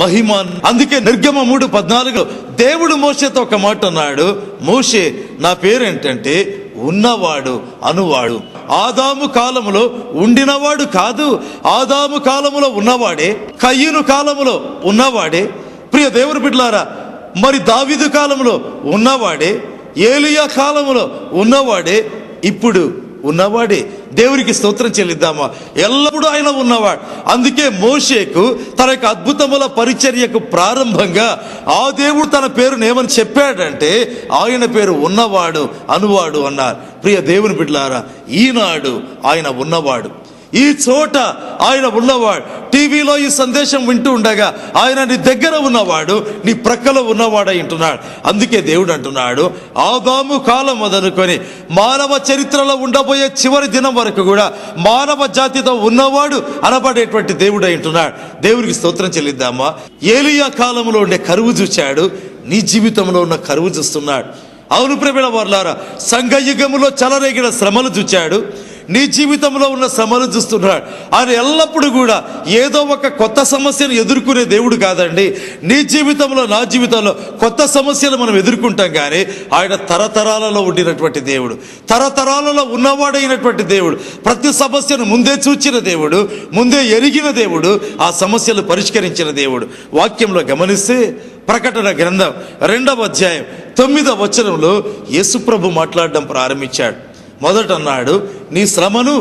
మహిమ. అందుకే నిర్గమ 3:14 దేవుడు మోషేతో ఒక మాట అన్నాడు, మోషే నా పేరేంటంటే ఉన్నవాడు అనువాడు. ఆదాము కాలములో ఉండినవాడు కాదు, ఆదాము కాలములో ఉన్నవాడే, కయ్యూను కాలములో ఉన్నవాడే, ప్రియ దేవుని బిడ్డలారా, మరి దావీదు కాలంలో ఉన్నవాడే, ఏలియా కాలంలో ఉన్నవాడే, ఇప్పుడు ఉన్నవాడే. దేవునికి స్తోత్రం చెల్లిద్దామా? ఎల్లప్పుడూ ఆయన ఉన్నవాడు. అందుకే మోషేకు తన యొక్క అద్భుతముల పరిచర్యకు ప్రారంభంగా ఆ దేవుడు తన పేరును ఏమని చెప్పాడంటే ఆయన పేరు ఉన్నవాడు అనువాడు అన్నారు. ప్రియ దేవుని బిడ్డలారా, ఈనాడు ఆయన ఉన్నవాడు, ఈ చోట ఆయన ఉన్నవాడు. టీవీలో ఈ సందేశం వింటూ ఉండగా ఆయన నీ దగ్గర ఉన్నవాడు, నీ ప్రక్కలో ఉన్నవాడై ఉంటున్నాడు. అందుకే దేవుడు అంటున్నాడు, ఆదాము కాలం మొదలుకొని మానవ చరిత్రలో ఉండబోయే చివరి దినం వరకు కూడా మానవ జాతితో ఉన్నవాడు అనబడేటువంటి దేవుడు అయి ఉంటున్నాడు. దేవునికి స్తోత్రం చెల్లిద్దామా? ఏలియా కాలంలో ఉండే కరువు చూచాడు, నీ జీవితంలో ఉన్న కరువు చూస్తున్నాడు. అవును ప్రియమైన వారలారా, సంఘయుగములో చెలరేగిన శ్రమలు చూచాడు, నీ జీవితంలో ఉన్న శ్రమలు చూస్తున్నాడు. ఆయన ఎల్లప్పుడూ కూడా ఏదో ఒక కొత్త సమస్యను ఎదుర్కొనే దేవుడు కాదండి. నీ జీవితంలో నా జీవితంలో కొత్త సమస్యలు మనం ఎదుర్కొంటాం, కానీ ఆయన తరతరాలలో ఉండినటువంటి దేవుడు, తరతరాలలో ఉన్నవాడైనటువంటి దేవుడు, ప్రతి సమస్యను ముందే చూచిన దేవుడు, ముందే ఎరిగిన దేవుడు, ఆ సమస్యలు పరిష్కరించిన దేవుడు. వాక్యంలో గమనిస్తే ప్రకటన గ్రంథం 2వ అధ్యాయం 9వ వచనంలో యేసుప్రభు మాట్లాడడం ప్రారంభించాడు. మొదట అన్నాడు, నీ శ్రమను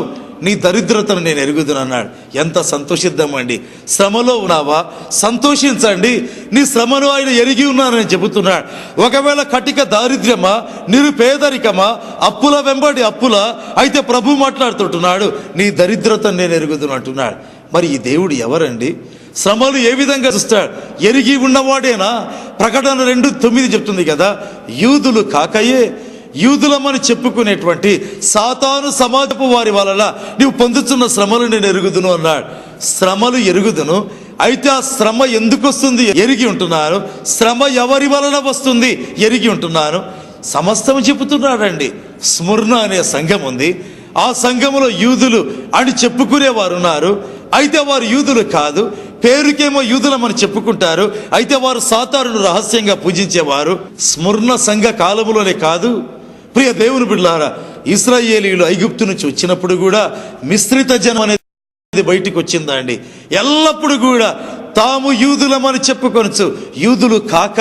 నీ దరిద్రతను నేను ఎరుగుదునన్నాడు. ఎంత సంతోషిద్దామండి. శ్రమలో ఉన్నావా? సంతోషించండి. నీ శ్రమను ఆయన ఎరిగి ఉన్నానని చెబుతున్నాడు. ఒకవేళ కటిక దారిద్ర్యమా, నిరుపేదరికమా, అప్పుల వెంబడి అప్పుల అయితే ప్రభు మాట్లాడుతుంటున్నాడు, నీ దరిద్రతను నేను ఎరుగుదును అంటున్నాడు. మరి ఈ దేవుడు ఎవరండి? శ్రమలు ఏ విధంగా చూస్తాడు? ఎరిగి ఉన్నవాడేనా? ప్రకటన 2:9 చెప్తుంది కదా, యూదులు కాకయే యూదులమని చెప్పుకునేటువంటి సాతాను సమాజపు వారి వలన నీవు పొందుతున్న శ్రమలు నేను ఎరుగుదును అన్నాడు. శ్రమలు ఎరుగుదును, అయితే ఆ శ్రమ ఎందుకు వస్తుంది ఎరిగి ఉంటున్నాను, శ్రమ ఎవరి వలన వస్తుంది ఎరిగి ఉంటున్నాను. సమస్తం చెబుతున్నాడండి. స్ముర్ణ అనే సంఘం ఉంది, ఆ సంఘములో యూదులు అని చెప్పుకునేవారు ఉన్నారు, అయితే వారు యూదులు కాదు, పేరుకేమో యూదులమని చెప్పుకుంటారు, అయితే వారు సాతానును రహస్యంగా పూజించేవారు. స్ముర్ణ సంఘ కాలములోనే కాదు, ప్రియ దేవుని బిడ్డలారా, ఇశ్రాయేలీయులు ఐగుప్తు నుంచి వచ్చినప్పుడు కూడా మిశ్రిత జనం అనేది బయటికి వచ్చిందా అండి? ఎల్లప్పుడూ కూడా తాము యూదులమని చెప్పుకొనొచ్చు, యూదులు కాక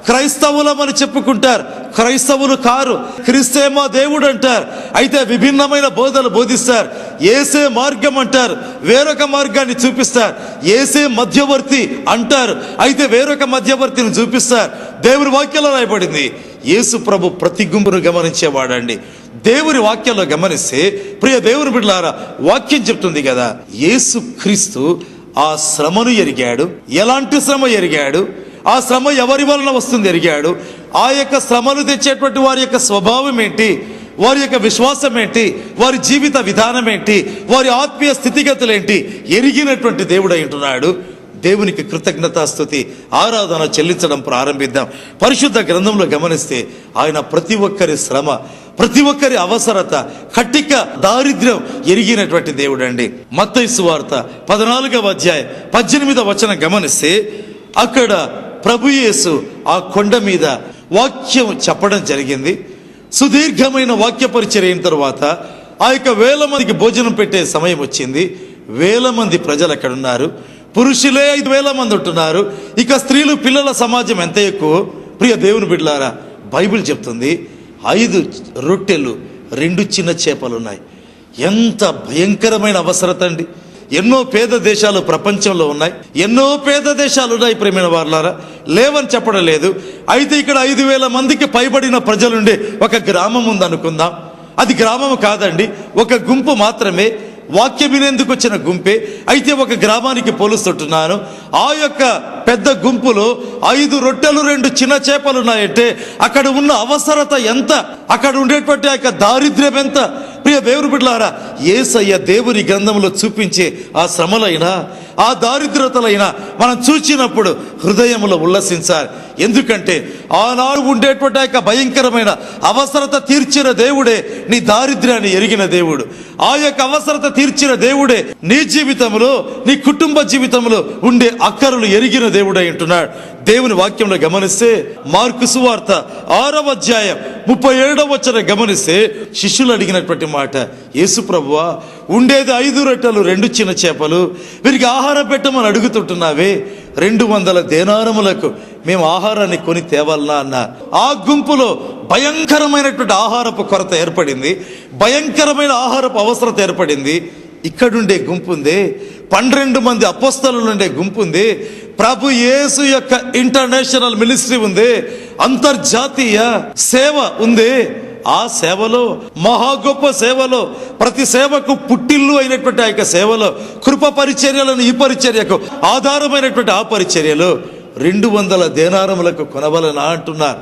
క్రైస్తవులమని చెప్పుకుంటారు, క్రైస్తవులు కారు. క్రీస్తేమో దేవుడు అంటారు, అయితే విభిన్నమైన బోధలు బోధిస్తారు. ఏసే మార్గం అంటారు, వేరొక మార్గాన్ని చూపిస్తారు. ఏసే మధ్యవర్తి అంటారు, అయితే వేరొక మధ్యవర్తిని చూపిస్తారు. దేవుని వాక్యంలో రాయబడింది, యేసు ప్రభు ప్రతి గుంపును గమనించేవాడండి. దేవుని వాక్యంలో గమనిస్తే ప్రియ దేవుని బిడ్డలారా, వాక్యం చెప్తుంది కదా, యేసు క్రీస్తు ఆ శ్రమను ఎరిగాడు. ఎలాంటి శ్రమ ఎరిగాడు? ఆ శ్రమ ఎవరి వలన వస్తుంది ఎరిగాడు. ఆ యొక్క శ్రమను తెచ్చేటువంటి వారి యొక్క స్వభావం ఏంటి, వారి యొక్క విశ్వాసం ఏంటి, వారి జీవిత విధానం ఏంటి, వారి ఆత్మీయ స్థితిగతులు ఏంటి ఎరిగినటువంటి దేవుడు అయి ఉంటున్నాడు. దేవునికి కృతజ్ఞతాస్తుతి ఆరాధన చెల్లించడం ప్రారంభిద్దాం. పరిశుద్ధ గ్రంథంలో గమనిస్తే ఆయన ప్రతి ఒక్కరి శ్రమ, ప్రతి ఒక్కరి అవసరత, కట్టిక దారిద్ర్యం ఎరిగినటువంటి దేవుడు అండి. మత్తయి సువార్త 14వ అధ్యాయం 18వ వచనం గమనిస్తే అక్కడ ప్రభు యేసు ఆ కొండ మీద వాక్యం చెప్పడం జరిగింది. సుదీర్ఘమైన వాక్య పరిచర్య అయిన తర్వాత ఆ యొక్క 1000 మందికి భోజనం పెట్టే సమయం వచ్చింది. 1000 మంది ప్రజలు అక్కడ ఉన్నారు. పురుషులే 5000 మంది ఉంటున్నారు. ఇక స్త్రీలు పిల్లల సమాజం ఎంత ఎక్కువ. ప్రియ దేవుని బిడ్డలారా, బైబిల్ చెప్తుంది 5 రొట్టెలు 2 చిన్న చేపలు ఉన్నాయి. ఎంత భయంకరమైన అవసరత అండి. ఎన్నో పేద దేశాలు ప్రపంచంలో ఉన్నాయి, ఎన్నో పేద దేశాలు ఉన్నాయి ప్రేమైన వారలారా, లేవని చెప్పడం లేదు. అయితే ఇక్కడ 5000 మందికి పైబడిన ప్రజలుండే ఒక గ్రామం ఉందనుకుందాం. అది గ్రామం కాదండి, ఒక గుంపు మాత్రమే, వాక్యం వినేందుకు వచ్చిన గుంపే. అయితే ఒక గ్రామానికి పోలుస్తుంటున్నాను. ఆ యొక్క పెద్ద గుంపులో 5 రొట్టెలు 2 చిన్న చేపలు ఉన్నాయంటే అక్కడ ఉన్న అవసరత ఎంత, అక్కడ ఉండేటువంటి ఆ యొక్క దారిద్ర్యం ఎంత. ప్రియ దేవుని బిడ్డలారా, యేసయ్య దేవుని గ్రంథంలో చూపించే ఆ శ్రమలైనా ఆ దారిద్రతలైనా మనం చూచినప్పుడు హృదయంలో ఉల్లసించాలి. ఎందుకంటే ఆనాడు ఉండేటువంటి ఆ యొక్క భయంకరమైన అవసరత తీర్చిన దేవుడే నీ దారిద్ర్యాన్ని ఎరిగిన దేవుడు. ఆ యొక్క అవసరత తీర్చిన దేవుడే నీ జీవితంలో, నీ కుటుంబ జీవితంలో ఉండే అక్కరలు ఎరిగిన దేవుడై ఉంటున్నాడు. దేవుని వాక్యంలో గమనిస్తే మార్కు సువార్త 6వ అధ్యాయం 37వ వచనం గమనిస్తే శిష్యులు అడిగినటువంటి మాట, యేసు ప్రభువా, ఉండేది 5 రొట్టెలు 2 చిన్న చేపలు, వీరికి ఆహారం పెట్టమని అడుగుతుంటున్నావే, 200 దేనారములకు మేము ఆహారాన్ని కొని తేవాలనా అన్నారు. ఆ గుంపులో భయంకరమైనటువంటి ఆహారపు కొరత ఏర్పడింది, భయంకరమైన ఆహారపు అవసరత ఏర్పడింది. ఇక్కడుండే గుంపు ఉంది, 12 మంది అపోస్తలులు ఉండే గుంపు ఉంది, ప్రభు యేసు యొక్క ఇంటర్నేషనల్ మినిస్ట్రీ ఉంది, అంతర్జాతీయ సేవ ఉంది. ఆ సేవలో, మహా గొప్ప సేవలో, ప్రతి సేవకు పుట్టిల్లు అయినటువంటి ఆ యొక్క సేవలో, కృప పరిచర్యలను ఈ పరిచర్యకు ఆధారమైనటువంటి ఆ పరిచర్యలో 200 దేనారములకు కొనవలనా అంటున్నారు.